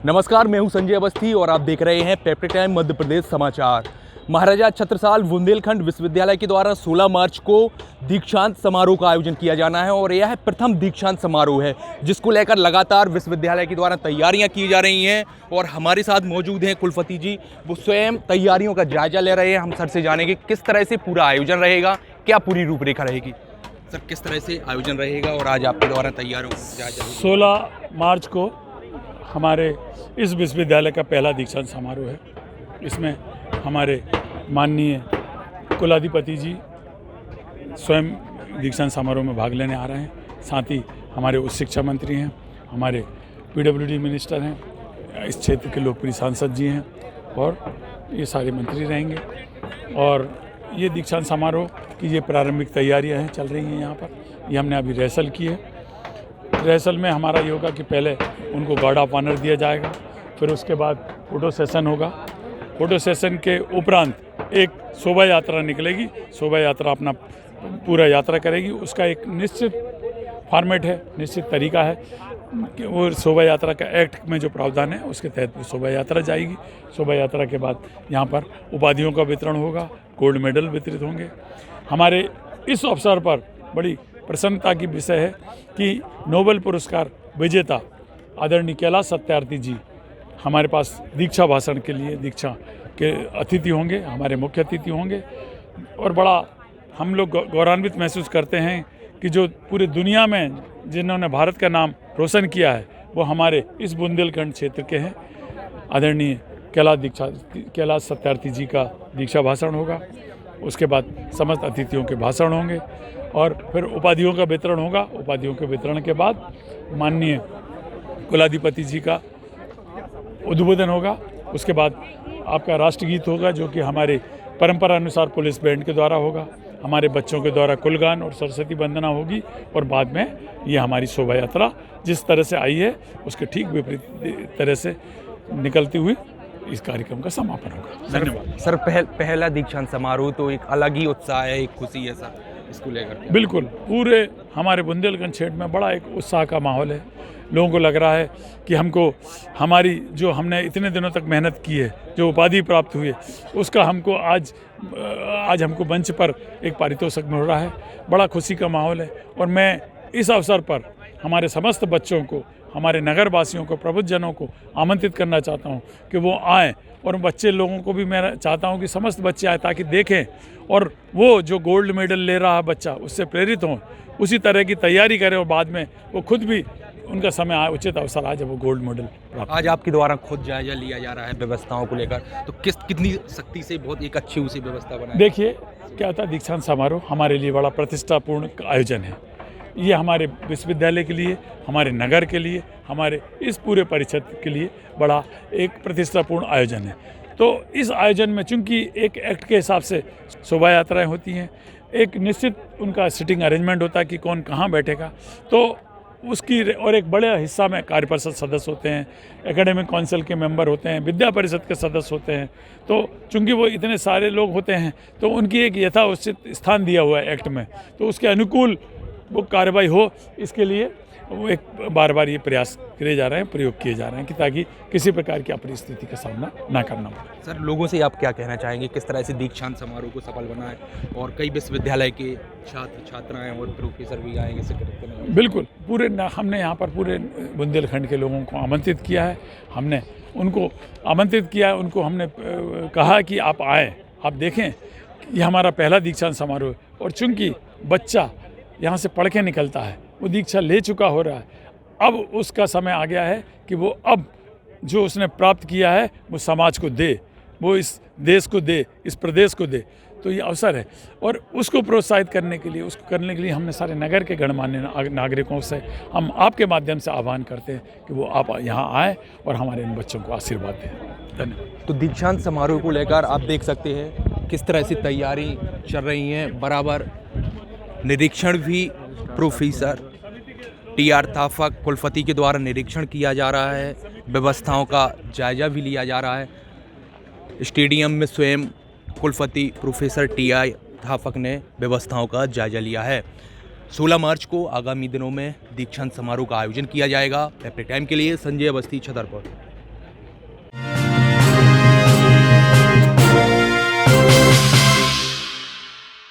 नमस्कार, मैं हूं संजय अवस्थी और आप देख रहे हैं पेपर टाइम मध्य प्रदेश समाचार। महाराजा छत्रसाल बुंदेलखंड विश्वविद्यालय के द्वारा 16 मार्च को दीक्षांत समारोह का आयोजन किया जाना है और यह प्रथम दीक्षांत समारोह है, जिसको लेकर लगातार विश्वविद्यालय के द्वारा तैयारियां की जा रही हैं। और हमारे साथ मौजूद हैं कुलपति जी, वो स्वयं तैयारियों का जायजा ले रहे हैं। हम सर से जानेंगे किस तरह से पूरा आयोजन रहेगा, क्या पूरी रूपरेखा रहेगी। सर, किस तरह से आयोजन रहेगा और आज आपके द्वारा तैयारियों का जायजा? 16 मार्च को हमारे इस विश्वविद्यालय का पहला दीक्षांत समारोह है। इसमें हमारे माननीय कुलाधिपति जी स्वयं दीक्षांत समारोह में भाग लेने आ रहे हैं। साथ ही हमारे उच्च शिक्षा मंत्री हैं, हमारे PWD मिनिस्टर हैं, इस क्षेत्र के लोकप्रिय सांसद जी हैं और ये सारे मंत्री रहेंगे। और ये दीक्षांत समारोह की ये प्रारंभिक तैयारियां हैं, चल रही हैं यहाँ पर। ये हमने अभी रिहर्सल की है। रिहर्सल में हमारा ये होगा कि पहले उनको गार्ड ऑफ ऑनर दिया जाएगा, फिर उसके बाद फोटो सेशन होगा। फोटो सेशन के उपरांत एक शोभा यात्रा निकलेगी। शोभा यात्रा अपना पूरा यात्रा करेगी। उसका एक निश्चित फॉर्मेट है, निश्चित तरीका है कि वो शोभा यात्रा का एक्ट में जो प्रावधान है उसके तहत वो शोभा यात्रा जाएगी। शोभा यात्रा के बाद यहाँ पर उपाधियों का वितरण होगा, गोल्ड मेडल वितरित होंगे। हमारे इस अवसर पर बड़ी प्रसन्नता की विषय है कि नोबेल पुरस्कार विजेता आदरणीय कैलाश सत्यार्थी जी हमारे पास दीक्षा भाषण के लिए दीक्षा के अतिथि होंगे, हमारे मुख्य अतिथि होंगे। और बड़ा हम लोग गौरवान्वित महसूस करते हैं कि जो पूरी दुनिया में जिन्होंने भारत का नाम रोशन किया है वो हमारे इस बुंदेलखंड क्षेत्र के हैं। आदरणीय कैलाश सत्यार्थी जी का दीक्षा भाषण होगा। उसके बाद समस्त अतिथियों के भाषण होंगे और फिर उपाधियों का वितरण होगा। उपाधियों के वितरण के बाद माननीय कुलाधिपति जी का उद्बोधन होगा। उसके बाद आपका राष्ट्रगीत होगा, जो कि हमारे परंपरा अनुसार पुलिस बैंड के द्वारा होगा। हमारे बच्चों के द्वारा कुलगान और सरस्वती वंदना होगी और बाद में ये हमारी शोभा यात्रा जिस तरह से आई है उसके ठीक विपरीत तरह से निकलती हुई इस कार्यक्रम का समापन होगा। धन्यवाद सर, पहला दीक्षांत समारोह तो एक अलग ही उत्साह है, एक खुशी है सर इसको लेकर। बिल्कुल, पूरे हमारे बुंदेलखंड क्षेत्र में बड़ा एक उत्साह का माहौल है। लोगों को लग रहा है कि हमारी जो हमने इतने दिनों तक मेहनत की है, जो उपाधि प्राप्त हुई है, उसका हमको आज हमको मंच पर एक पारितोषिक मिल रहा है। बड़ा खुशी का माहौल है और मैं इस अवसर पर हमारे समस्त बच्चों को, हमारे नगरवासियों को, प्रबुद्धजनों को आमंत्रित करना चाहता हूं कि वो आएँ। और बच्चे लोगों को भी मैं चाहता हूं कि समस्त बच्चे आए ताकि देखें और वो जो गोल्ड मेडल ले रहा है बच्चा उससे प्रेरित हों, उसी तरह की तैयारी करें और बाद में वो खुद भी उनका समय आए, उचित अवसर आए जब वो गोल्ड मेडल प्राप्त। आज आपके द्वारा खुद जायजा लिया जा रहा है व्यवस्थाओं को लेकर, तो कितनी सख्ती से बहुत एक अच्छी उसी व्यवस्था बनाई। देखिए क्या होता है, दीक्षांत समारोह हमारे लिए बड़ा प्रतिष्ठापूर्ण आयोजन है। ये हमारे विश्वविद्यालय के लिए, हमारे नगर के लिए, हमारे इस पूरे परिषद के लिए बड़ा एक प्रतिष्ठापूर्ण आयोजन है। तो इस आयोजन में चूंकि एक एक्ट के हिसाब से शोभा यात्राएँ होती हैं, एक निश्चित उनका सिटिंग अरेंजमेंट होता है कि कौन कहाँ बैठेगा, तो उसकी और एक बड़े हिस्सा में कार्य परिषद सदस्य होते हैं, एकेडमिक काउंसिल के मेंबर होते हैं, विद्या परिषद के सदस्य होते हैं। तो चूंकि वो इतने सारे लोग होते हैं तो उनकी एक यथाउचित स्थान दिया हुआ है एक्ट में, तो उसके अनुकूल वो कार्रवाई हो, इसके लिए वो एक बार बार ये प्रयास किए जा रहे हैं, प्रयोग किए जा रहे हैं कि ताकि किसी प्रकार की अपरिस्थिति का सामना ना करना पड़े। सर, लोगों से आप क्या कहना चाहेंगे, किस तरह से दीक्षांत समारोह को सफल बनाएं और कई विश्वविद्यालय के छात्र छात्राएं और प्रोफेसर भी आएंगे शिरकत करने? बिल्कुल, हमने यहाँ पर पूरे बुंदेलखंड के लोगों को आमंत्रित किया है। हमने उनको आमंत्रित किया है, उनको हमने कहा कि आप आएँ, आप देखें। ये हमारा पहला दीक्षांत समारोह है और चूँकि बच्चा यहाँ से पढ़ के निकलता है, वो दीक्षा ले चुका हो रहा है, अब उसका समय आ गया है कि वो अब जो उसने प्राप्त किया है वो समाज को दे, वो इस देश को दे, इस प्रदेश को दे। तो ये अवसर है और उसको प्रोत्साहित करने के लिए हमने सारे नगर के गणमान्य नागरिकों से हम आपके माध्यम से आह्वान करते हैं कि वो आप यहाँ आएँ और हमारे इन बच्चों को आशीर्वाद दें। धन्यवाद। तो दीक्षांत समारोह को लेकर आप देख सकते हैं किस तरह से तैयारी चल रही है। बराबर निरीक्षण भी प्रोफेसर TR थापक कुलपति के द्वारा निरीक्षण किया जा रहा है, व्यवस्थाओं का जायजा भी लिया जा रहा है। स्टेडियम में स्वयं कुलपति प्रोफेसर TR थापक ने व्यवस्थाओं का जायजा लिया है। 16 मार्च को आगामी दिनों में दीक्षांत समारोह का आयोजन किया जाएगा। पेपर टाइम के लिए संजय अवस्थी, छतरपुर।